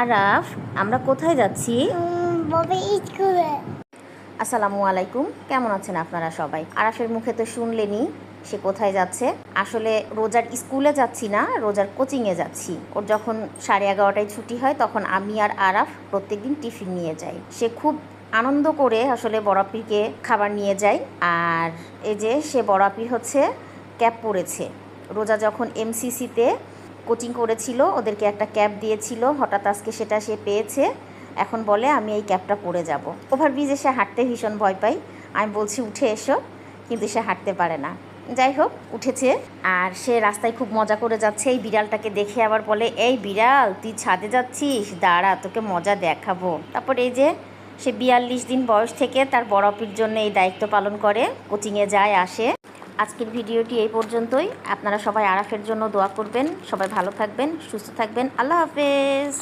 আরাফ, আমরা কোথায় যাচ্ছি? স্কুলে। আসসালামু আলাইকুম, কেমন আছেন আপনারা সবাই? আরাফের মুখে তো শুনলেনই সে কোথায় যাচ্ছে। আসলে রোজার স্কুলে যাচ্ছি না, রোজার কোচিংয়ে যাচ্ছি। ওর যখন 11:30টায় ছুটি হয় তখন আমি আর আরাফ প্রত্যেকদিন টিফিন নিয়ে যাই। সে খুব আনন্দ করে আসলে বড় আপিকে খাবার নিয়ে যায়। আর এই যে সে বড় আপির হচ্ছে ক্যাপ পরেছে। রোজা যখন এমসিসিতে কোচিং করেছিল ওদেরকে একটা ক্যাপ দিয়েছিল, হঠাৎ আজকে সেটা সে পেয়েছে। এখন বলে আমি এই ক্যাপটা পরে যাব। ওভারব্রিজে সে হাঁটতে ভীষণ ভয় পাই। আমি বলছি উঠে এসো, কিন্তু সে হাঁটতে পারে না। যাই হোক, উঠেছে। আর সে রাস্তায় খুব মজা করে যাচ্ছে। এই বিড়ালটাকে দেখে আবার বলে, এই বিড়াল তুই ছাদে যাচ্ছিস, দাঁড়া তোকে মজা দেখাবো। তারপর এই যে সে 42 দিন বয়স থেকে তার বড় অপির জন্য এই দায়িত্ব পালন করে, কোচিংয়ে যায় আসে। আজকের ভিডিওটি এই পর্যন্তই। আপনারা সবাই আরাফের জন্য দোয়া করবেন। সবাই ভালো থাকবেন, সুস্থ থাকবেন। আল্লাহ হাফেজ।